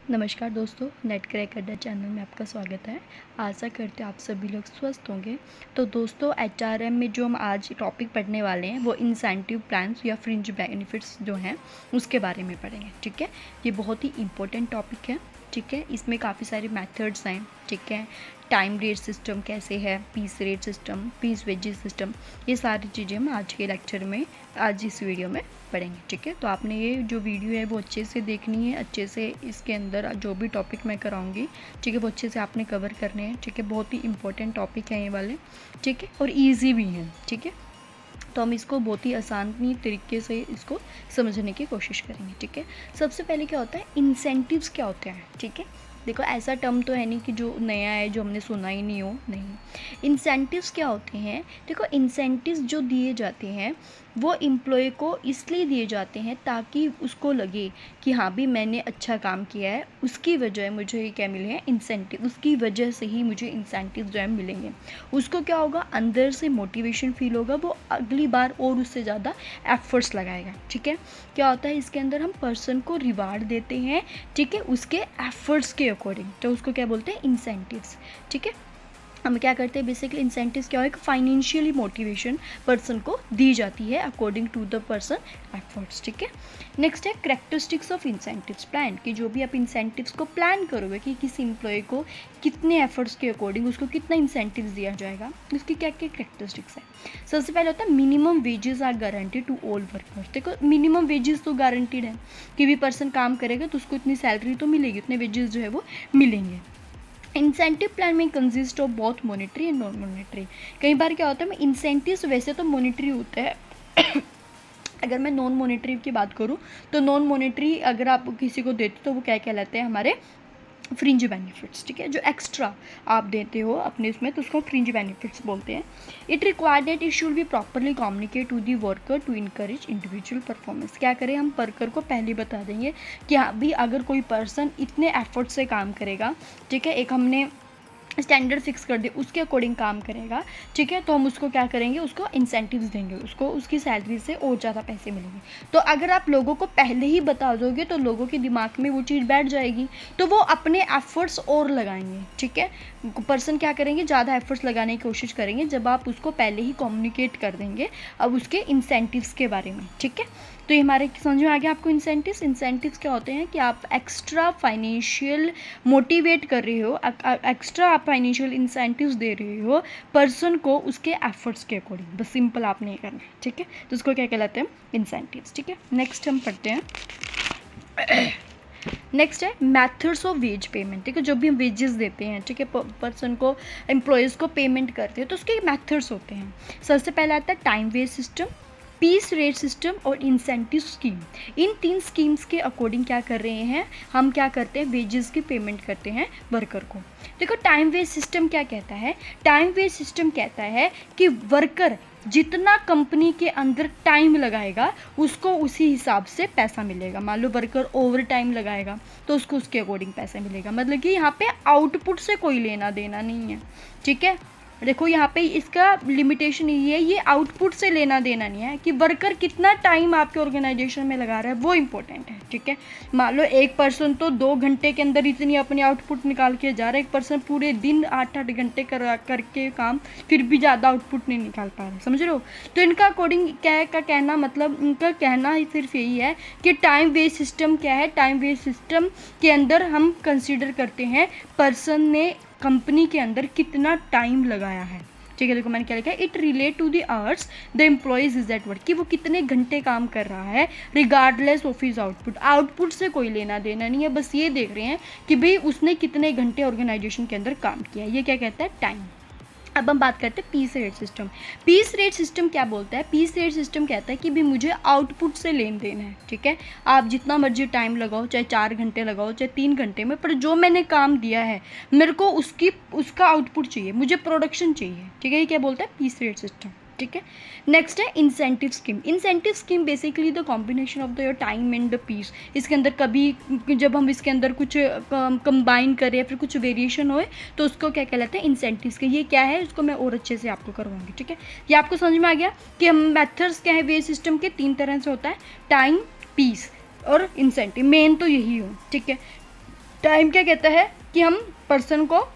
नमस्कार दोस्तों, net crack अड्डा चैनल में आपका स्वागत है। आशा करते हैं आप सभी लोग स्वस्थ होंगे। तो दोस्तों, एचआरएम में जो हम आज टॉपिक पढ़ने वाले हैं वो इंसेंटिव प्लान्स या फ्रिंज बेनिफिट्स जो हैं उसके बारे में पढ़ेंगे। ठीक है, ये बहुत ही इंपॉर्टेंट टॉपिक है। ठीक है, इसमें काफ़ी सारे मेथड्स हैं। ठीक है, टाइम रेट सिस्टम कैसे है, piece rate system, piece wages system, ये सारी चीज़ें हम आज के लेक्चर में, आज इस वीडियो में पढ़ेंगे। ठीक है, तो आपने ये जो वीडियो है वो अच्छे से देखनी है, अच्छे से इसके अंदर जो भी टॉपिक मैं कराऊंगी, ठीक है, वो अच्छे से आपने कवर करने हैं। ठीक है, बहुत ही इंपॉर्टेंट टॉपिक है ये वाले। ठीक है, और ईजी भी हैं। ठीक है, तो हम इसको बहुत ही आसानी तरीके से इसको समझने की कोशिश करेंगे। ठीक है, सबसे पहले क्या होता है, इंसेंटिव्स क्या होते हैं। ठीक है, देखो ऐसा टर्म तो है नहीं कि जो नया है, जो हमने सुना ही नहीं हो, नहीं। इंसेंटिव्स क्या होते हैं, देखो इंसेंटिव्स जो दिए जाते हैं वो एम्प्लॉय को इसलिए दिए जाते हैं ताकि उसको लगे कि हाँ भी मैंने अच्छा काम किया है, उसकी वजह मुझे ये क्या मिले हैं, इंसेंटिव, उसकी वजह से ही मुझे इंसेंटिव जो है मिलेंगे। उसको क्या होगा, अंदर से मोटिवेशन फील होगा, वो अगली बार और उससे ज़्यादा एफर्ट्स लगाएगा। ठीक है, क्या होता है इसके अंदर, हम पर्सन को रिवार्ड देते हैं, ठीक है, उसके एफर्ट्स के अकॉर्डिंग, तो उसको क्या बोलते हैं, इंसेंटिव्स। ठीक है, हम क्या करते हैं, बेसिकली इंसेंटिव्स क्या हो, एक फाइनेंशियली मोटिवेशन पर्सन को दी जाती है according to the person efforts. ठीक है, नेक्स्ट है करेक्टरिस्टिक्स ऑफ इंसेंटिव्स प्लान, कि जो भी आप इंसेंटिव्स को प्लान करोगे कि किसी एम्प्लॉय को कितने एफर्ट्स के अकॉर्डिंग उसको कितना इंसेंटिव्स दिया जाएगा, उसकी क्या क्या करेक्टरिस्टिक्स है। सबसे पहले होता है minimum wages are guaranteed to all workers. देखो मिनिमम वेजेस तो गारंटीड है कि भी पर्सन काम करेगा तो उसको इतनी सैलरी तो मिलेगी, उतने वेजेस जो है वो मिलेंगे। इंसेंटिव प्लान में कंसिस्ट ऑफ बहुत मॉनिटरी एंड नॉन मॉनिटरी। कई बार क्या होता है, इंसेंटिव्स वैसे तो मॉनिटरी होते हैं अगर मैं नॉन मॉनिटरी की बात करूँ तो नॉन मॉनिटरी अगर आप किसी को देते तो वो क्या कहलाते हैं, हमारे फ्रिंज बेनिफिट्स। ठीक है, जो एक्स्ट्रा आप देते हो अपने उसमें तो उसको फ्रिंज बेनिफिट्स बोलते हैं। It required that it should be properly communicate to the worker to encourage individual performance. क्या करें, हम वर्कर को पहले बता देंगे कि हाँ भी अगर कोई पर्सन इतने एफर्ट से काम करेगा, ठीक है, एक हमने स्टैंडर्ड फिक्स कर दे, उसके अकॉर्डिंग काम करेगा, ठीक है, तो हम उसको क्या करेंगे, उसको इंसेंटिव्स देंगे, उसको उसकी सैलरी से और ज़्यादा पैसे मिलेंगे। तो अगर आप लोगों को पहले ही बता दोगे तो लोगों के दिमाग में वो चीज़ बैठ जाएगी, तो वो अपने एफर्ट्स और लगाएंगे। ठीक है, पर्सन क्या करेंगे, ज़्यादा एफर्ट्स लगाने की कोशिश करेंगे जब आप उसको पहले ही कम्युनिकेट कर देंगे अब उसके इंसेंटिव्स के बारे में। ठीक है, तो ये हमारे समझ में आ गया आपको इंसेंटिव्स क्या होते हैं, कि आप एक्स्ट्रा फाइनेंशियल मोटिवेट कर रहे हो, एक्स्ट्रा आप फाइनेंशियल इंसेंटिव्स दे रहे हो पर्सन को उसके एफर्ट्स के अकॉर्डिंग, बस सिंपल आपने ये करना है। ठीक है, तो उसको क्या कहलाते हैं, इंसेंटिव्स। ठीक है, नेक्स्ट हम पढ़ते हैं। नेक्स्ट है मैथड्स ऑफ वेज पेमेंट। ठीक है, जो भी हम वेजेस देते हैं, ठीक है, पर्सन को, एम्प्लॉयज़ को पेमेंट करते हैं तो उसके मैथड्स होते हैं। सबसे पहला आता है time wage system, piece rate system और इंसेंटिव स्कीम। इन तीन स्कीम्स के अकॉर्डिंग क्या कर रहे हैं, हम क्या करते हैं, वेजेस की पेमेंट करते हैं वर्कर को। देखो टाइम वेज सिस्टम क्या कहता है, टाइम वेज सिस्टम कहता है कि वर्कर जितना कंपनी के अंदर टाइम लगाएगा उसको उसी हिसाब से पैसा मिलेगा। मान लो वर्कर ओवर टाइम लगाएगा तो उसको उसके अकॉर्डिंग पैसा मिलेगा, मतलब कि यहाँ पे आउटपुट से कोई लेना देना नहीं है। ठीक है, देखो यहाँ पे इसका लिमिटेशन ये आउटपुट से लेना देना नहीं है कि वर्कर कितना टाइम आपके ऑर्गेनाइजेशन में लगा रहा है, वो इंपॉर्टेंट है। ठीक है, मान लो एक पर्सन तो 2 घंटे के अंदर इतनी अपनी आउटपुट निकाल के जा रहा है, एक पर्सन पूरे दिन 8-8 घंटे करके काम फिर भी ज़्यादा आउटपुट नहीं निकाल पा रहा, समझ रहे हो। तो इनका अकॉर्डिंग क्या का कहना, मतलब इनका कहना ही सिर्फ यही है कि टाइम वेस्ट सिस्टम क्या है, टाइम वेस्ट सिस्टम के अंदर हम कंसिडर करते हैं पर्सन ने कंपनी के अंदर कितना टाइम लगाया है। ठीक है, देखो मैंने क्या लिखा है, it relate to the hours the employees is at work, कि वो कितने घंटे काम कर रहा है regardless of his output. Output से कोई लेना देना नहीं है, बस ये देख रहे हैं कि भाई उसने कितने घंटे ऑर्गेनाइजेशन के अंदर काम किया, ये क्या कहता है, टाइम। अब हम बात करते हैं piece rate system. Piece rate system क्या बोलता है, पीस रेट सिस्टम कहता है कि भी मुझे आउटपुट से लेन देन है। ठीक है, आप जितना मर्जी टाइम लगाओ, चाहे 4 घंटे लगाओ चाहे 3 घंटे में, पर जो मैंने काम दिया है मेरे को उसका आउटपुट चाहिए, मुझे प्रोडक्शन चाहिए। ठीक है, ये क्या बोलता है, पीस रेट सिस्टम। ठीक है, नेक्स्ट है incentive scheme. Incentive scheme basically the combination of the your time and the piece. इसके अंदर कभी जब हम इसके अंदर कुछ कंबाइन करें या फिर कुछ वेरिएशन होए तो उसको क्या कहलाते हैं, इंसेंटिव स्कीम। ये क्या है, उसको मैं और अच्छे से आपको करवाऊंगी। ठीक है, ये आपको समझ में आ गया कि हम मेथड्स क्या है वेज सिस्टम के, 3 तरह से होता है, टाइम, पीस और इंसेंटिव, मेन तो यही हो। ठीक है, टाइम क्या कहता है कि हम पर्सन को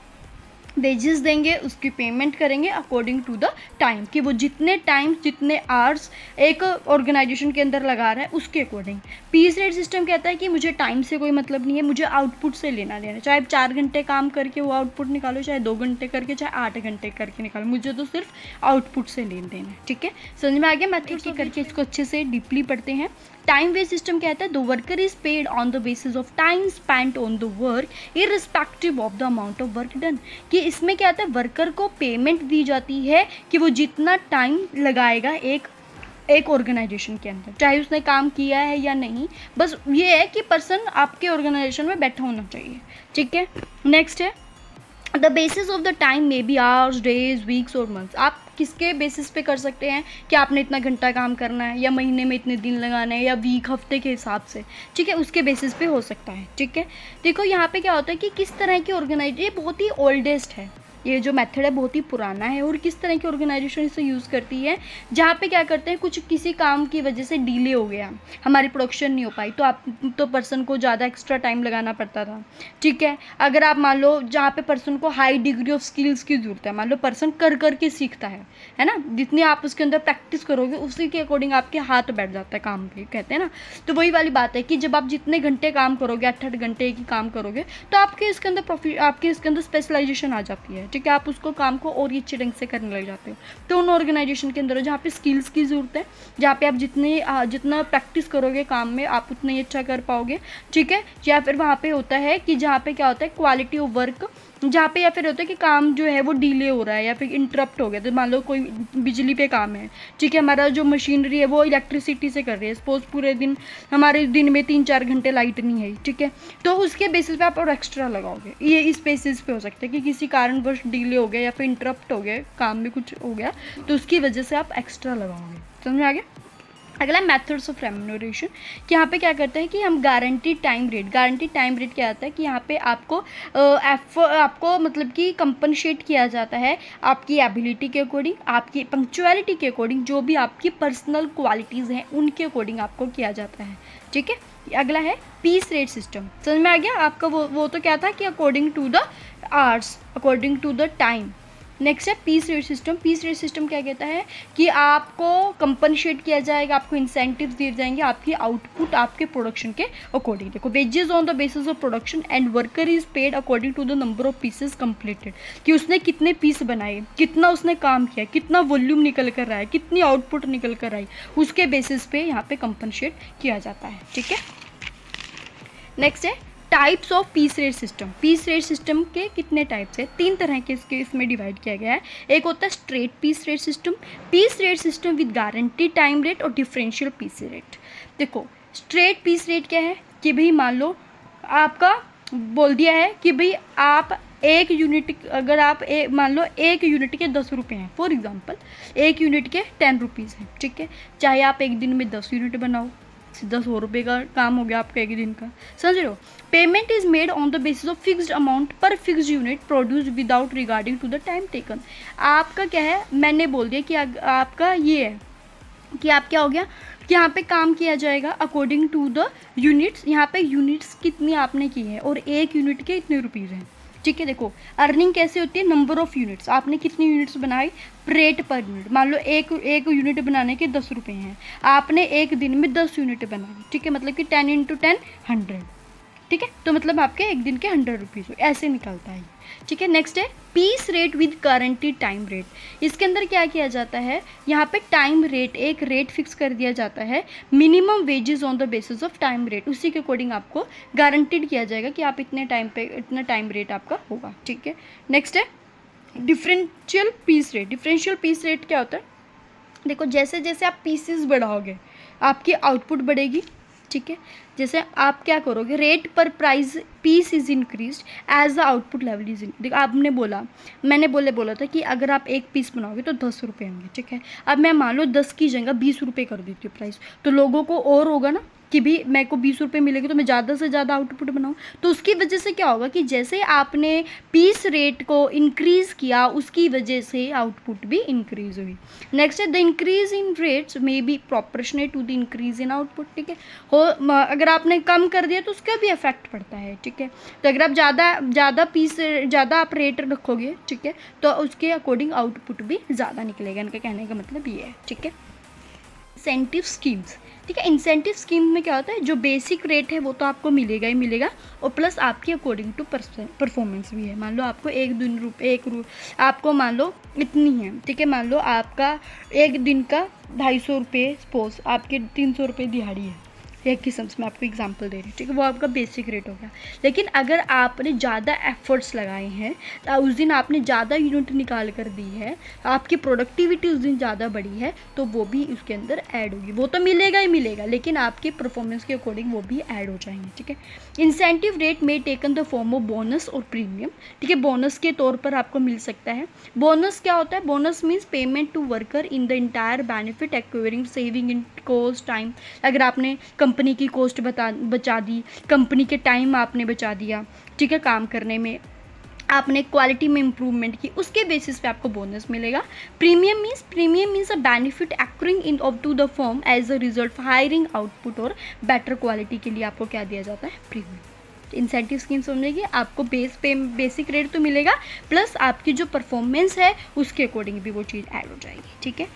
वेजेस देंगे, उसकी पेमेंट करेंगे अकॉर्डिंग टू द टाइम, कि वो जितने टाइम जितने आवर्स एक ऑर्गेनाइजेशन के अंदर लगा रहा है उसके अकॉर्डिंग। पीस रेट सिस्टम कहता है कि मुझे टाइम से कोई मतलब नहीं है, मुझे आउटपुट से लेना देना, चाहे 4 घंटे काम करके वो आउटपुट निकालो, चाहे 2 घंटे करके, चाहे 8 घंटे करके निकालो, मुझे तो सिर्फ आउटपुट से लेन देना है। ठीक है, समझ में आ गया? मेथड के करके इसको अच्छे से डीपली पढ़ते हैं। टाइम वेस्ट सिस्टम कहता है the worker is paid on the basis of time spent on the work irrespective of the amount of work done, कि इसमें क्या आता है, वर्कर को पेमेंट दी जाती है कि वो जितना टाइम लगाएगा एक ऑर्गेनाइजेशन के अंदर, चाहे उसने काम किया है या नहीं, बस ये है कि पर्सन आपके ऑर्गेनाइजेशन में बैठा होना चाहिए। ठीक है, नेक्स्ट है the basis of the time may be hours, days, weeks और मंथ्स। आप किसके बेसिस पे कर सकते हैं कि आपने इतना घंटा काम करना है, या महीने में इतने दिन लगाना है, या वीक, हफ्ते के हिसाब से। ठीक है, उसके बेसिस पे हो सकता है। ठीक है, देखो यहाँ पे क्या होता है कि किस तरह की ऑर्गेनाइजेशन, ये बहुत ही ओल्डेस्ट है, ये जो मेथड है बहुत ही पुराना है, और किस तरह की ऑर्गेनाइजेशन इसे यूज़ करती है, जहाँ पे क्या करते हैं, कुछ किसी काम की वजह से डिले हो गया, हमारी प्रोडक्शन नहीं हो पाई, तो पर्सन को ज़्यादा एक्स्ट्रा टाइम लगाना पड़ता था। ठीक है, अगर आप मान लो जहाँ पे पर्सन को हाई डिग्री ऑफ स्किल्स की ज़रूरत है, मान लो पर्सन कर करके सीखता है ना, जितनी आप उसके अंदर प्रैक्टिस करोगे उसी के अकॉर्डिंग आपके हाथ बैठ जाता है काम पे, कहते हैं ना। तो वही वाली बात है कि जब आप जितने घंटे काम करोगे, 8-8 घंटे की काम करोगे, तो आपके इसके अंदर स्पेशलाइजेशन आ जाती है। ठीक है, आप उसको काम को और ही अच्छे ढंग से करने लग जाते हो। तो उन ऑर्गेनाइजेशन के अंदर जहाँ पे स्किल्स की ज़रूरत है, जहाँ पे आप जितना प्रैक्टिस करोगे काम में आप उतना ही अच्छा कर पाओगे। ठीक है, या फिर वहाँ पे होता है कि जहाँ पे क्या होता है, क्वालिटी ऑफ वर्क, जहाँ पे या फिर होता है कि काम जो है वो डिले हो रहा है या फिर इंटरप्ट हो गया। तो मान लो कोई बिजली पे काम है, ठीक है, हमारा जो मशीनरी है वो इलेक्ट्रिसिटी से कर रही है, सपोज पूरे दिन हमारे दिन में 3-4 घंटे लाइट नहीं है। ठीक है, तो उसके बेसिस पे आप और एक्स्ट्रा लगाओगे। ये इस बेसिस पे हो सकता है कि किसी कारणवश डिले हो गया या फिर इंटरप्ट हो गया, काम में कुछ हो गया, तो उसकी वजह से आप एक्स्ट्रा लगाओगे। समझ में आ गया? अगला मेथड्स ऑफ रेम्यूनरेशन, कि यहाँ पे क्या करते हैं कि हम गारंटीड टाइम रेट क्या आता है कि यहाँ पे आपको मतलब कि कंपनसेट किया जाता है आपकी एबिलिटी के अकॉर्डिंग, आपकी पंक्चुअलिटी के अकॉर्डिंग, जो भी आपकी पर्सनल क्वालिटीज़ हैं उनके अकॉर्डिंग आपको किया जाता है। ठीक है, अगला है पीस रेट सिस्टम। समझ में आ गया आपका? वो तो क्या था कि according to the hours, according to the time. Next है piece rate system. Piece rate system क्या कहता है कि आपको कंपनसेट किया जाएगा, आपको इंसेंटिव्स दिए जाएंगे आपकी आउटपुट, आपके प्रोडक्शन के अकॉर्डिंग। देखो, wages on the basis of production and worker is paid according to the number of pieces completed, कि उसने कितने पीस बनाए, कितना उसने काम किया, कितना वॉल्यूम निकल कर रहा है, कितनी आउटपुट निकल कर आई, उसके बेसिस पे यहाँ पे कंपनसेट किया जाता है। ठीक है, नेक्स्ट है types of piece rate system. Piece rate system के कितने टाइप्स है? 3 तरह के इसमें डिवाइड किया गया है। एक होता है straight piece rate system, piece rate system with guaranteed time rate, और डिफरेंशियल पीस रेट। देखो, स्ट्रेट पीस रेट क्या है कि भाई मान लो आपका बोल दिया है कि भाई आप एक यूनिट, अगर आप मान लो एक यूनिट के 10 रुपये हैं, फॉर एग्जांपल एक यूनिट के 10 रुपीज़ हैं। ठीक है, चाहे आप एक दिन में 10 यूनिट बनाओ, सीधा 100 रुपये का काम हो गया आपका एक दिन का। समझ रहे हो? Payment is made on the basis of fixed amount per fixed unit produce without regarding to the time taken. आपका क्या है, मैंने बोल दिया कि आपका ये है कि आप क्या हो गया कि यहाँ पे काम किया जाएगा अकॉर्डिंग टू द यूनिट्स। यहाँ पे यूनिट्स कितनी आपने की है और एक यूनिट के इतने रुपीज़ हैं। ठीक है, देखो अर्निंग कैसे होती है, नंबर ऑफ यूनिट्स, आपने कितनी यूनिट्स बनाई, रेट पर यूनिट। मान लो एक यूनिट बनाने के 10 रुपये हैं, आपने एक दिन में 10 यूनिट बनाई। ठीक है, मतलब कि 10 × 10 100। ठीक है, तो मतलब आपके एक दिन के 100 रुपीज़ ऐसे निकलता है। ठीक है, नेक्स्ट है piece rate with guaranteed time rate. इसके अंदर क्या किया जाता है, यहाँ पे टाइम रेट, एक रेट फिक्स कर दिया जाता है, minimum wages on the basis of time rate, उसी के अकॉर्डिंग आपको गारंटीड किया जाएगा कि आप इतने टाइम पे इतना टाइम रेट आपका होगा। ठीक है, नेक्स्ट है differential piece rate. Differential piece rate क्या होता है, देखो जैसे जैसे आप पीसेस बढ़ाओगे आपकी आउटपुट बढ़ेगी। ठीक है, जैसे आप क्या करोगे, रेट पर price piece is increase as the output level is. देखो आपने बोला, मैंने बोला था कि अगर आप एक पीस बनाओगे तो 10 रुपये होंगे। ठीक है, अब मैं मान लो 10 की जगह 20 रुपये कर देती हूँ प्राइस, तो लोगों को और होगा ना, कि भी मेरे को 20 रुपये मिलेंगे तो मैं ज़्यादा से ज़्यादा आउटपुट बनाऊँ। तो उसकी वजह से क्या होगा कि जैसे आपने पीस रेट को इंक्रीज़ किया उसकी वजह से आउटपुट भी इंक्रीज़ हुई। नेक्स्ट है the increase in rates may be proportionate to the increase in output. ठीक है, अगर आपने कम कर दिया तो उसका भी इफेक्ट पड़ता है। ठीक है, तो अगर आप ज़्यादा आप रेट रखोगे, ठीक है, तो उसके अकॉर्डिंग आउटपुट भी ज़्यादा निकलेगा। इनका कहने का मतलब ये है। ठीक है, इंसेंटिव स्कीम्स। ठीक है, इंसेंटिव स्कीम में क्या होता है, जो बेसिक रेट है वो तो आपको मिलेगा ही मिलेगा, और प्लस आपकी अकॉर्डिंग टू परफॉर्मेंस भी है। मान लो आपको आपको मान लो इतनी है, ठीक है, मान लो आपका एक दिन का 250 रुपये, सपोज आपके 300 रुपये दिहाड़ी है, एक किस्म से मैं आपको एग्जांपल दे रही हूँ। ठीक है, वो आपका बेसिक रेट हो गया। लेकिन अगर आपने ज़्यादा एफर्ट्स लगाए हैं, उस दिन आपने ज़्यादा यूनिट निकाल कर दी है, आपकी प्रोडक्टिविटी उस दिन ज़्यादा बढ़ी है, तो वो भी उसके अंदर ऐड होगी। वो तो मिलेगा ही मिलेगा, लेकिन आपकी परफॉर्मेंस के अकॉर्डिंग वो भी ऐड हो जाएंगे। ठीक है, इंसेंटिव रेट में taken the form of bonus और प्रीमियम। ठीक है, बोनस के तौर पर आपको मिल सकता है। बोनस क्या होता है? Bonus means payment to worker in the entire benefit acquiring saving in cost time. अगर आपने कंपनी की कॉस्ट बचा दी, कंपनी के टाइम आपने बचा दिया, ठीक है, काम करने में आपने क्वालिटी में इंप्रूवमेंट की, उसके बेसिस पे आपको बोनस मिलेगा। Premium means a benefit accruing in off to the firm as a result of हायरिंग आउटपुट और बेटर क्वालिटी के लिए आपको क्या दिया जाता है? प्रीमियम। इंसेंटिव स्कीम समझेगी, आपको बेसिक रेट तो मिलेगा, प्लस आपकी जो परफॉर्मेंस है उसके अकॉर्डिंग भी वो चीज़ ऐड हो जाएगी। ठीक है,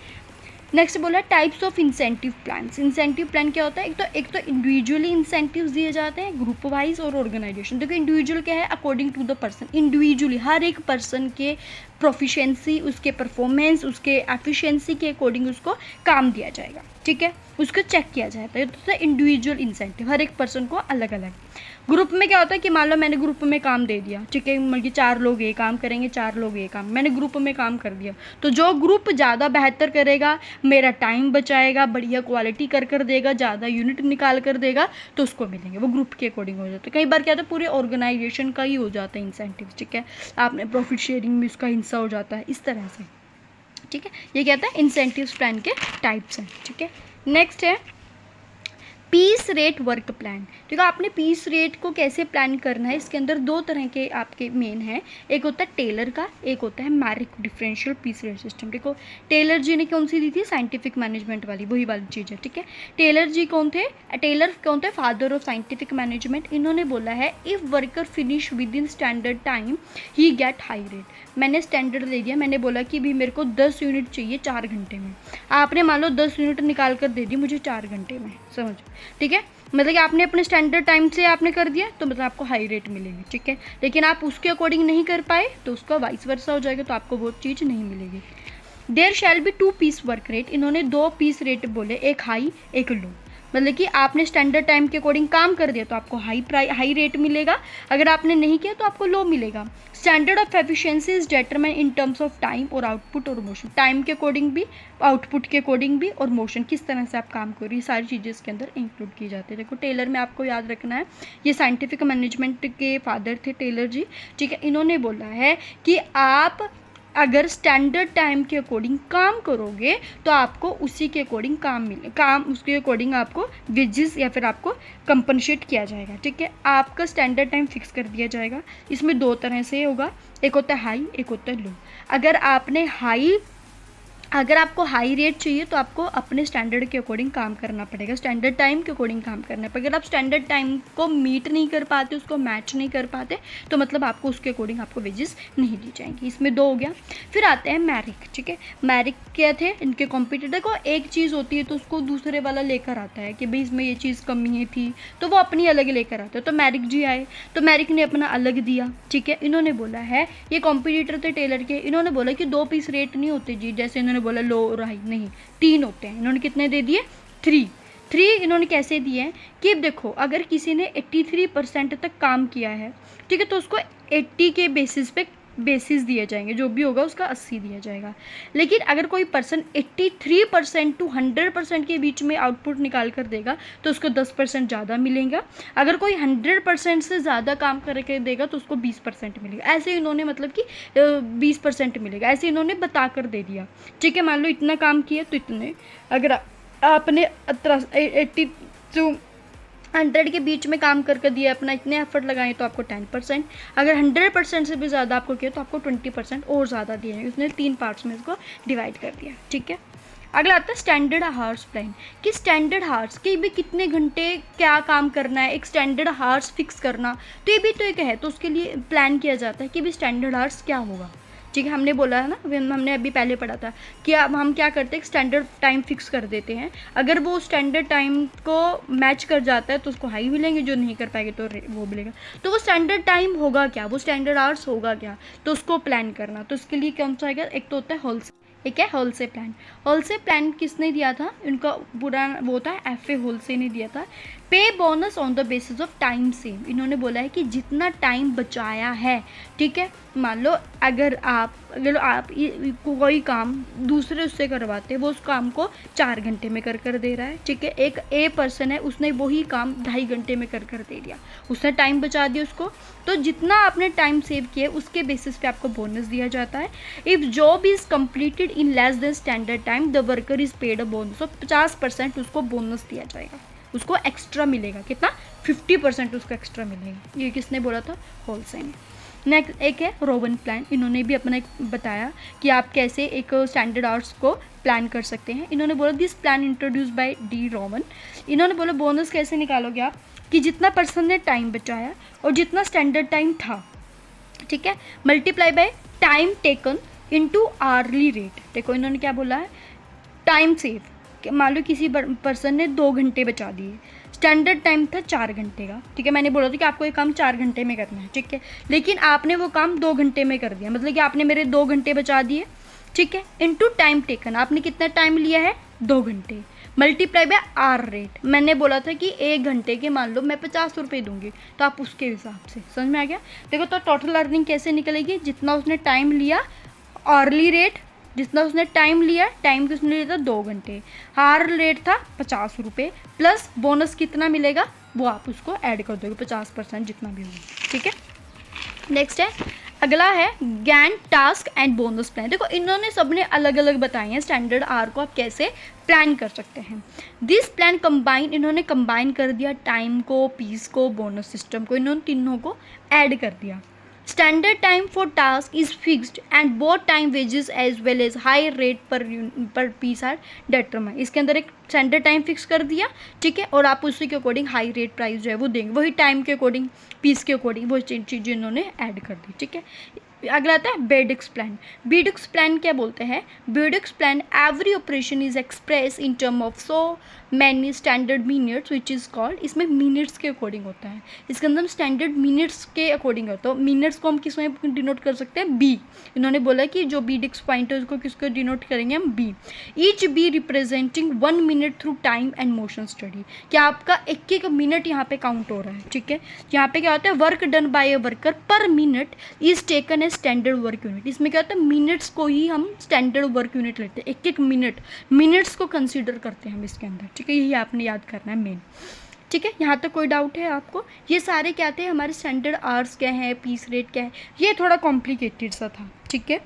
नेक्स्ट बोला types of incentive plans. Incentive plan क्या होता है? एक तो इंडिविजुअली इंसेंटिव्स दिए जाते हैं, ग्रुप वाइज और ऑर्गेनाइजेशन। देखो इंडिविजुअल क्या है? According to the person, individually हर एक पर्सन के प्रोफिशिएंसी, उसके परफॉर्मेंस, उसके एफिशिएंसी के अकॉर्डिंग उसको काम दिया जाएगा। ठीक है, उसको चेक किया जाता है। तो इंडिविजुअल इंसेंटिव, हर एक पर्सन को अलग अलग। ग्रुप में क्या होता है कि मान लो मैंने ग्रुप में काम दे दिया, ठीक है, मतलब कि 4 लोग ये काम करेंगे, 4 लोग ये काम, मैंने ग्रुप में काम कर दिया, तो जो ग्रुप ज़्यादा बेहतर करेगा, मेरा टाइम बचाएगा, बढ़िया क्वालिटी कर देगा, ज़्यादा यूनिट निकाल कर देगा, तो उसको मिलेंगे। वो ग्रुप के अकॉर्डिंग हो जाता है। कई बार क्या होता है, पूरे ऑर्गेनाइजेशन का ही हो जाता है इंसेंटिव। ठीक है, आपने प्रॉफिट शेयरिंग में उसका हिस्सा हो जाता है, इस तरह से। ठीक है, ये कहता है इंसेंटिव प्लान के टाइप्स हैं। ठीक है, नेक्स्ट है पीस रेट वर्क प्लान। ठीक है, आपने पीस रेट को कैसे प्लान करना है, इसके अंदर 2 तरह के आपके मेन हैं। एक होता है टेलर का, एक होता है Merrick differential piece rate system. देखो टेलर जी ने कौन सी दी थी? साइंटिफिक मैनेजमेंट वाली, वही वाली चीज़ है। ठीक है, टेलर जी कौन थे? टेलर कौन थे? Father of scientific management. इन्होंने बोला है if worker finish with in standard time he get high rate. मैंने स्टैंडर्ड दे दिया, मैंने बोला कि भी मेरे को 10 यूनिट चाहिए 4 घंटे में, आपने मान लो 10 यूनिट निकाल कर दे दी मुझे 4 घंटे में, समझो। ठीक है, मतलब कि आपने अपने स्टैंडर्ड टाइम से आपने कर दिया तो मतलब आपको हाई रेट मिलेगी। ठीक है, लेकिन आप उसके अकॉर्डिंग नहीं कर पाए तो उसका वाइस वर्सा हो जाएगा, तो आपको वो चीज़ नहीं मिलेगी। There shall be 2 piece work rate. इन्होंने 2 पीस रेट बोले, एक हाई एक लो। मतलब कि आपने स्टैंडर्ड टाइम के अकॉर्डिंग काम कर दिया तो आपको हाई रेट मिलेगा, अगर आपने नहीं किया तो आपको लो मिलेगा। Standard of efficiency is determine in terms of time और आउटपुट और मोशन। टाइम के अकॉर्डिंग भी, आउटपुट के अकॉर्डिंग भी, और मोशन किस तरह से आप काम कर रही, सारी चीज़ें इसके अंदर इंक्लूड की जाती है। देखो टेलर में आपको याद रखना है, ये साइंटिफिक मैनेजमेंट के फादर थे टेलर जी। ठीक है, इन्होंने बोला है कि आप अगर स्टैंडर्ड टाइम के अकॉर्डिंग काम करोगे तो आपको उसी के अकॉर्डिंग उसके अकॉर्डिंग आपको वेजेस या फिर आपको कंपनसेट किया जाएगा। ठीक है, आपका स्टैंडर्ड टाइम फिक्स कर दिया जाएगा। इसमें 2 तरह से होगा, एक होता है हाई, एक होता है लो। अगर आपको हाई रेट चाहिए तो आपको अपने स्टैंडर्ड के अकॉर्डिंग काम करना पड़ेगा, स्टैंडर्ड टाइम के अकॉर्डिंग काम करना पड़ेगा। अगर आप स्टैंडर्ड टाइम को मीट नहीं कर पाते, उसको मैच नहीं कर पाते, तो मतलब आपको उसके अकॉर्डिंग आपको वेजेस नहीं दी जाएंगी। इसमें 2 हो गया। फिर आते हैं मैरिक। ठीक है, मैरिक क्या थे? इनके कॉम्पिटिटर को एक चीज़ होती है तो उसको दूसरे वाला लेकर आता है कि भाई इसमें ये चीज़ कमी थी, तो वो अपनी अलग लेकर आते हैं। तो मैरिक जी आए तो मैरिक ने अपना अलग दिया। ठीक है, इन्होंने बोला है, ये कॉम्पिटिटर थे टेलर के, इन्होंने बोला कि 2 पीस रेट नहीं होते जी, जैसे इन्होंने बोला लो और हाई, नहीं 3 होते हैं। इन्होंने कितने दे दिए? 3 इन्होंने कैसे दिए हैं कि देखो अगर किसी ने 83% तक काम किया है, ठीक है, तो उसको 80 के बेसिस दिए जाएंगे, जो भी होगा उसका 80 दिया जाएगा। लेकिन अगर कोई पर्सन 83% टू 100% के बीच में आउटपुट निकाल कर देगा तो उसको 10% ज़्यादा मिलेगा। अगर कोई 100% से ज़्यादा काम करके देगा तो उसको 20% मिलेगा। ऐसे इन्होंने मतलब कि 20% मिलेगा, ऐसे इन्होंने बता कर दे दिया। ठीक है, मान लो इतना काम किया तो इतने, अगर आपने 80 टू 100 के बीच में काम करके दिया, अपना इतने एफर्ट लगाए तो आपको 10%, अगर 100% से भी ज़्यादा आपको किया तो आपको 20% और ज़्यादा दिया है। उसने 3 पार्ट्स में इसको डिवाइड कर दिया, ठीक है। अगला आता है स्टैंडर्ड हार्स प्लान, कि स्टैंडर्ड हार्स कि भी कितने घंटे क्या काम करना है, एक स्टैंडर्ड हार्स फिक्स करना, तो ये भी तो एक है, तो उसके लिए प्लान किया जाता है कि भी स्टैंडर्ड हार्स क्या होगा, ठीक है। हमने बोला है ना, हमने अभी पहले पढ़ा था कि अब हम क्या करते हैं, स्टैंडर्ड टाइम फिक्स कर देते हैं, अगर वो स्टैंडर्ड टाइम को मैच कर जाता है तो उसको हाई मिलेंगे, जो नहीं कर पाएंगे तो वो मिलेगा। तो वो स्टैंडर्ड टाइम होगा क्या, वो स्टैंडर्ड आवर्स होगा क्या, तो उसको प्लान करना। तो इसके लिए कौन सा आएगा, एक तो होता है होलसेल, एक है होलसेल प्लान। होलसेल प्लान किसने दिया था, इनका पूरा वो था FA होलसेल ने दिया था। पे bonus on the basis of time save, इन्होंने बोला है कि जितना टाइम बचाया है, ठीक है, मान लो अगर आप कोई काम दूसरे उससे करवाते, वो उस काम को 4 घंटे में कर दे रहा है, ठीक है। एक A पर्सन है, उसने वही काम 2.5 घंटे में कर दे दिया, उसने टाइम बचा दिया उसको, तो जितना आपने टाइम सेव किया उसके बेसिस पे आपको बोनस दिया जाता है। If job is completed in less than standard time the worker is paid a bonus of 50% उसको बोनस दिया जाएगा, उसको एक्स्ट्रा मिलेगा, कितना 50% उसको एक्स्ट्रा मिलेगा। ये किसने बोला था, होलसेल। नेक्स्ट एक है रोवन प्लान, इन्होंने भी अपना एक बताया कि आप कैसे एक स्टैंडर्ड आवर्स को प्लान कर सकते हैं। इन्होंने बोला this plan introduce by D Rowan, इन्होंने बोला बोनस कैसे निकालोगे आप, कि जितना पर्सन ने टाइम बचाया और जितना स्टैंडर्ड टाइम था, ठीक है, multiply by time taken into hourly rate. देखो इन्होंने क्या बोला है, टाइम सेव, मान लो किसी पर्सन ने 2 घंटे बचा दिए, स्टैंडर्ड टाइम था 4 घंटे का, ठीक है, मैंने बोला था कि आपको ये काम 4 घंटे में करना है, ठीक है, लेकिन आपने वो काम 2 घंटे में कर दिया, मतलब कि आपने मेरे 2 घंटे बचा दिए, ठीक है, इनटू टाइम टेकन, आपने कितना टाइम लिया है, 2 घंटे, मल्टीप्लाई बाय आर रेट, मैंने बोला था कि 1 घंटे के मान लो मैं 50 रुपये दूंगी, तो आप उसके हिसाब से, समझ में आ गया। देखो तो टोटल अर्निंग कैसे निकलेगी, जितना उसने टाइम लिया, आर्ली रेट, जितना उसने टाइम लिया, टाइम किसने लिया था 2 घंटे, हार रेट था 50 रुपये, प्लस बोनस कितना मिलेगा वो आप उसको ऐड कर दोगे, 50% जितना भी होगा, ठीक है। नेक्स्ट है, अगला है Gantt task and bonus plan. देखो इन्होंने सबने अलग अलग बताए हैं स्टैंडर्ड आर को आप कैसे प्लान कर सकते हैं। दिस प्लान कंबाइन, इन्होंने कंबाइन कर दिया टाइम को, पीस को, बोनस सिस्टम को, इन्होंने तीनों को ऐड कर दिया। Standard time for task is fixed and both time wages as well as high rate per piece are determine. इसके अंदर एक स्टैंडर्ड टाइम फिक्स कर दिया, ठीक है, और आप उसी के अकॉर्डिंग हाई रेट प्राइस जो है वो देंगे, वही टाइम के अकॉर्डिंग, पीस के अकॉर्डिंग वो चीज़ें इन्होंने ऐड कर दी, ठीक है। अगला आता है बेडिक्स प्लान। बेडिक्स प्लान क्या बोलते हैं, Bedaux plan every operation is express in term of so many standard minutes which is called, इसमें मिनट्स के अकॉर्डिंग होता है, इसके अंदर मिनट्स मिनट्स के अकॉर्डिंग होता है। तो मिनट्स को हम किस में डिनोट कर सकते हैं, बी, इन्होंने बोला कि जो बेडिक्स पॉइंट है उसको किसको डिनोट करेंगे हम, B. Each B representing 1 minute through time and motion study, कि आपका एक एक मिनट यहाँ पे काउंट हो रहा है, ठीक है। यहाँ पे क्या होता है, work done by a worker पर minute is taken a standard work unit, इसमें क्या होता है, मिनट्स को ही हम स्टैंडर्ड वर्क यूनिट लेते हैं, एक एक मिनट्स को कंसीडर करते हैं हम इसके अंदर, ठीक है, यही आपने याद करना है मेन, ठीक है। यहाँ तक कोई डाउट है आपको, ये सारे क्या थे हमारे स्टैंडर्ड आवर्स क्या है, पीस रेट क्या है, ये थोड़ा कॉम्प्लिकेटेड सा था, ठीक है,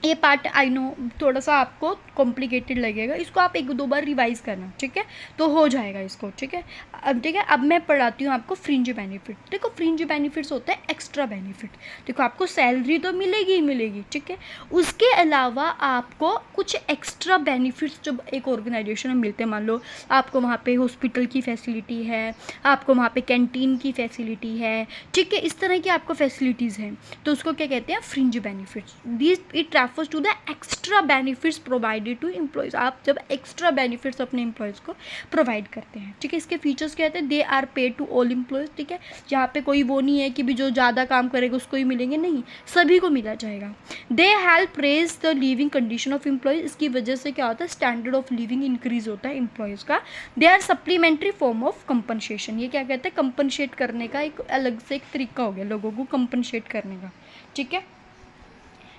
ये पार्ट आई नो थोड़ा सा आपको कॉम्प्लिकेटेड लगेगा, इसको आप 1-2 बार रिवाइज करना, ठीक है, तो हो जाएगा इसको, ठीक है। अब ठीक है, अब मैं पढ़ाती हूँ आपको फ्रिंज बेनिफिट। देखो फ्रिंज बेनिफिट्स होता है एक्स्ट्रा बेनिफिट, देखो आपको सैलरी तो मिलेगी ही मिलेगी, ठीक है, उसके अलावा आपको कुछ एक्स्ट्रा बेनिफिट्स जब एक ऑर्गेनाइजेशन में मिलते हैं, मान लो आपको वहाँ पे हॉस्पिटल की फैसिलिटी है, आपको वहाँ पे कैंटीन की फैसिलिटी है, ठीक है, इस तरह की आपको फैसिलिटीज़ हैं, तो उसको क्या कहते हैं, fringe benefits. This it refers to the extra benefits provided to employees, आप जब एक्स्ट्रा बेनिफिट्स अपने एम्प्लॉयज़ को प्रोवाइड करते हैं, ठीक है। इसके फीचर्स क्या कहते हैं, they are paid to all employees, ठीक है, यहाँ पे कोई वो नहीं है कि भी जो ज़्यादा काम करेगा उसको ही मिलेंगे, नहीं, सभी को मिला जाएगा। They help raise the living condition of employees, इसकी वजह से क्या होता है, स्टैंडर्ड ऑफ लिविंग इंक्रीज होता है एम्प्लॉयज़ का। They are supplementary form of compensation, ये क्या कहते हैं, कंपनसेट करने का एक अलग से एक तरीका हो गया लोगों को कंपनसेट करने का, ठीक है।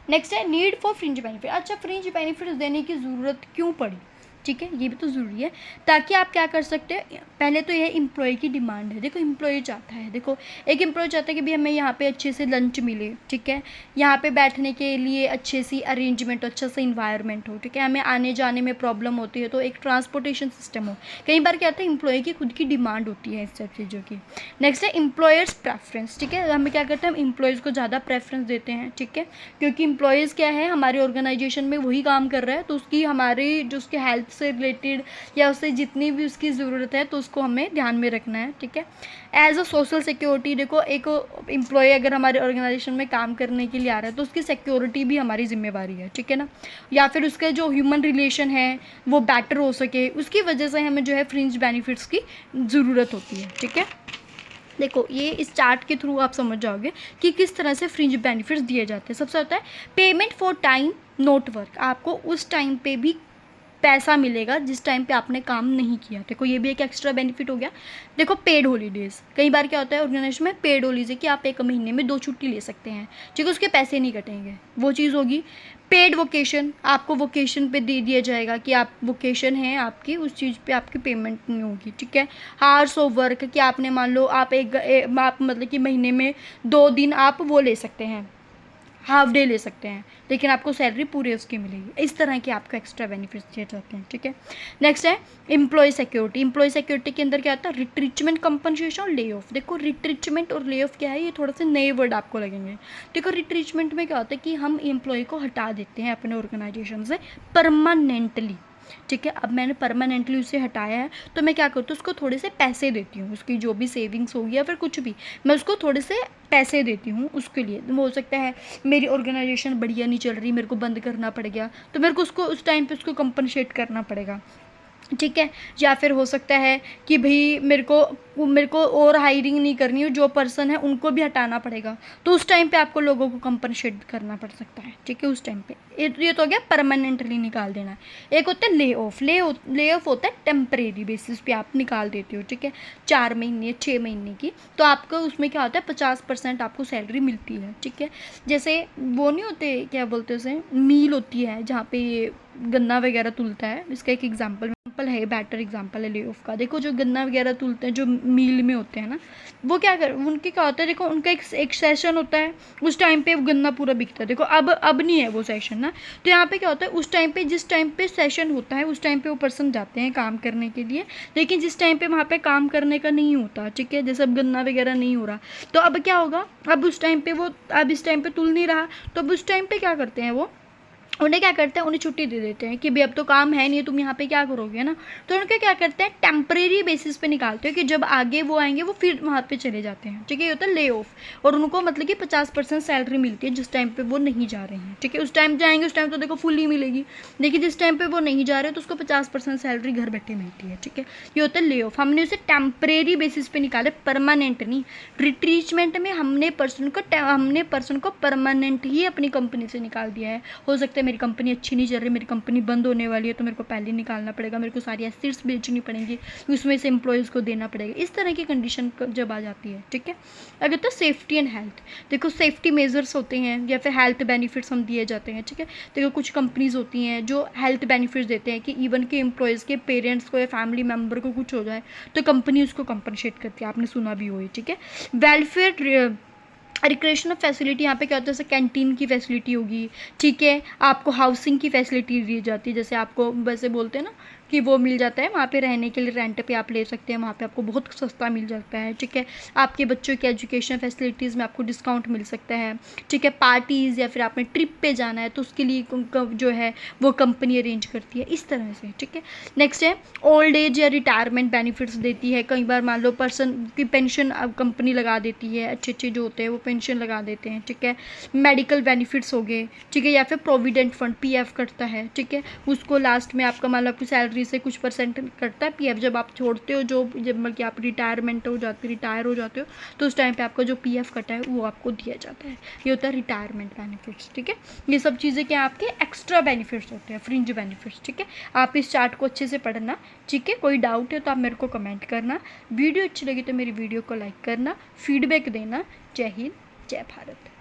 नेक्स्ट है नीड फॉर फ्रिंज बेनिफिट। अच्छा फ्रिंज बेनिफिट्स देने की ज़रूरत क्यों पड़ी, ठीक है, ये भी तो ज़रूरी है ताकि आप क्या कर सकते हो। पहले तो यह एम्प्लॉय की डिमांड है। देखो एम्प्लॉय चाहता है, देखो एक एम्प्लॉय चाहता है कि भाई हमें यहाँ पे अच्छे से लंच मिले, ठीक है, यहाँ पे बैठने के लिए अच्छे सी अरेंजमेंट हो, अच्छा सा इन्वायरमेंट हो, ठीक है, हमें आने जाने में प्रॉब्लम होती है तो एक ट्रांसपोर्टेशन सिस्टम हो। कई बार क्या होता है एम्प्लॉय की खुद की डिमांड होती है इस सब चीज़ों की। नेक्स्ट है एम्प्लॉयर्स प्रेफरेंस, ठीक है, हमें क्या करते हैं, हम एम्प्लॉयज़ को ज़्यादा प्रेफरेंस देते हैं, ठीक है, क्योंकि एम्प्लॉयज़ क्या है हमारे ऑर्गेनाइजेशन में वही काम कर रहा है तो उसकी हमारी जो उसके हेल्थ से रिलेटेड या उससे जितनी भी उसकी ज़रूरत है तो उसको हमें ध्यान में रखना है, ठीक है। एज अ सोशल सिक्योरिटी, देखो एक एम्प्लॉय अगर हमारे ऑर्गेनाइजेशन में काम करने के लिए आ रहा है तो उसकी सिक्योरिटी भी हमारी जिम्मेवारी है, ठीक है ना, या फिर उसका जो ह्यूमन रिलेशन है वो बेटर हो सके, उसकी वजह से हमें जो है फ्रिंज बेनिफिट्स की ज़रूरत होती है, ठीक है। देखो ये इस चार्ट के थ्रू आप समझ जाओगे कि किस तरह से फ्रिंज बेनिफिट्स दिए जाते हैं। सबसे होता है payment for time not work, आपको उस टाइम पे भी पैसा मिलेगा जिस टाइम पे आपने काम नहीं किया। देखो ये भी एक एक्स्ट्रा बेनिफिट हो गया। देखो पेड हॉलीडेज़, कई बार क्या होता है ऑर्गेनाइजेशन में पेड हॉलीडेज कि आप एक महीने में 2 छुट्टी ले सकते हैं, ठीक है, उसके पैसे नहीं कटेंगे, वो चीज़ होगी। पेड वोकेशन, आपको वोकेशन पे दे दिया जाएगा कि आप वोकेशन है आपकी, उस चीज़ पे आपकी पेमेंट नहीं होगी, ठीक है। हार्स ऑफ वर्क कि आपने मान लो आप आप मतलब कि महीने में 2 दिन आप वो ले सकते हैं, हाफ डे ले सकते हैं, लेकिन आपको सैलरी पूरी उसकी मिलेगी। इस तरह के आपको एक्स्ट्रा बेनिफिट्स दिए जाते हैं, ठीक है। नेक्स्ट है एम्प्लॉय सिक्योरिटी। एम्प्लॉय सिक्योरिटी के अंदर क्या आता है, रिट्रीचमेंट कंपनसेशन और ले ऑफ। देखो रिट्रीचमेंट और ले ऑफ क्या है, ये थोड़ा से नए वर्ड आपको लगेंगे। देखो रिट्रीचमेंट में क्या होता है कि हम एम्प्लॉय को हटा देते हैं अपने ऑर्गेनाइजेशन से परमानेंटली, ठीक है। अब मैंने परमानेंटली उसे हटाया है तो मैं क्या करती हूँ, उसको थोड़े से पैसे देती हूँ, उसकी जो भी सेविंग्स होगी या फिर कुछ भी, मैं उसको थोड़े से पैसे देती हूँ उसके लिए। तो हो सकता है मेरी ऑर्गेनाइजेशन बढ़िया नहीं चल रही, मेरे को बंद करना पड़ गया, तो मेरे को उसको उस टाइम पे उसको कंपनसेट करना पड़ेगा, ठीक है। या फिर हो सकता है कि भाई मेरे को और हायरिंग नहीं करनी हो, जो पर्सन है उनको भी हटाना पड़ेगा, तो उस टाइम पे आपको लोगों को कंपनसेट करना पड़ सकता है, ठीक है, उस टाइम पे। ये तो हो गया परमानेंटली निकाल देना। एक होता है ले ऑफ। ले ऑफ होता है टेम्परेरी बेसिस पे आप निकाल देते हो, ठीक है, 4 महीने 6 महीने की, तो आपको उसमें क्या होता है 50% आपको सैलरी मिलती है, ठीक है। जैसे वो नहीं होते, क्या बोलते हैं उसे, मील होती है जहाँ पे गन्ना वगैरह तुलता है, इसका एक एग्जाम्पल है, बेटर एग्जांपल है ले ऑफ का। देखो जो गन्ना वगैरह तुलते हैं जो मील में होते हैं ना, वो क्या कर उनके क्या होता है, देखो उनका एक सेशन होता है, उस टाइम पे गन्ना पूरा बिकता है। देखो अब नहीं है वो सेशन ना, तो यहाँ पे क्या होता है उस टाइम पे, जिस टाइम पे सेशन होता है उस टाइम पे वो पर्सन जाते हैं काम करने के लिए, लेकिन जिस टाइम पे वहाँ पे काम करने का नहीं होता, ठीक है, जैसे अब गन्ना वगैरह नहीं हो रहा, तो अब क्या होगा, अब उस टाइम पे वो अब इस टाइम पे तुल नहीं रहा, तो अब उस टाइम पे क्या करते हैं वो, उन्हें क्या करते हैं, उन्हें छुट्टी दे देते हैं कि भाई अब तो काम है नहीं, तुम यहाँ पे क्या करोगे ना, तो उनके क्या करते हैं टेम्परेरी बेसिस पे निकालते हैं कि जब आगे वो आएंगे वो फिर वहाँ पे चले जाते हैं, ठीक है, ये होता है ले ऑफ। और उनको मतलब कि 50% सैलरी मिलती है जिस टाइम पे वो नहीं जा रहे हैं, ठीक है, उस टाइम जाएंगे उस टाइम तो देखो फुल ही मिलेगी, लेकिन जिस टाइम पे वो नहीं जा रहे तो उसको 50% सैलरी घर बैठे मिलती है, ठीक है, ये होता है ले ऑफ। हमने उसे टेम्परेरी बेसिस पे निकाले, परमानेंट नहीं। रिट्रीचमेंट में हमने पर्सन को परमानेंट ही अपनी कंपनी से निकाल दिया है। हो सकता है मेरी कंपनी अच्छी नहीं चल रही, मेरी कंपनी बंद होने वाली है, तो मेरे को पहले निकालना पड़ेगा, मेरे को सारी एसेट्स बेचनी पड़ेंगी, उसमें से एम्प्लॉयज़ को देना पड़ेगा, इस तरह की कंडीशन जब आ जाती है, ठीक है। अगर तो सेफ्टी एंड हेल्थ, देखो सेफ्टी मेजर्स होते हैं या फिर हेल्थ बेनिफिट्स हम दिए जाते हैं, ठीक है। देखो कुछ कंपनीज होती हैं जो हेल्थ बेनिफिट्स देते हैं कि इवन के एम्प्लॉयज़ के पेरेंट्स को या फैमिली मेम्बर को कुछ हो जाए तो कंपनी उसको कंपनसेट करती है, आपने सुना भी हो, ठीक है। वेलफेयर रिक्रिएशनल फैसिलिटी, यहाँ पे क्या होता है, जैसे कैंटीन की फैसिलिटी होगी, ठीक है, आपको हाउसिंग की फैसिलिटी दी जाती है, जैसे आपको वैसे बोलते हैं ना कि वो मिल जाता है वहाँ पे रहने के लिए, रेंट पे आप ले सकते हैं, वहाँ पे आपको बहुत सस्ता मिल जाता है, ठीक है। आपके बच्चों की एजुकेशन फैसिलिटीज़ में आपको डिस्काउंट मिल सकता है, ठीक है। पार्टीज़ या फिर आपने ट्रिप पे जाना है तो उसके लिए जो है वो कंपनी अरेंज करती है, इस तरह से, ठीक है। नेक्स्ट है ओल्ड एज या रिटायरमेंट बेनिफिट्स देती है। कई बार मान लो पर्सन की पेंशन कंपनी लगा देती है, अच्छे अच्छे जो होते हैं वो पेंशन लगा देते हैं, ठीक है। मेडिकल बेनिफिट्स हो गए, ठीक है, या फिर प्रोविडेंट फंड पीएफ कटता है, ठीक है, उसको लास्ट में आपका मान लो आपकी सैलरी से कुछ परसेंट कटता है पीएफ, जब आप छोड़ते हो, जब मतलब कि आप रिटायर हो जाते हो तो उस टाइम पे आपका जो पीएफ कटा है वो आपको दिया जाता है, ये होता है रिटायरमेंट बेनिफिट्स, ठीक है। ये सब चीज़ें क्या आपके एक्स्ट्रा बेनिफिट्स होते हैं, फ्रिंज बेनिफिट्स, ठीक है। आप इस चार्ट को अच्छे से पढ़ना, ठीक है। कोई डाउट है तो आप मेरे को कमेंट करना, वीडियो अच्छी लगी तो मेरी वीडियो को लाइक करना, फीडबैक देना। जय हिंद, जय भारत।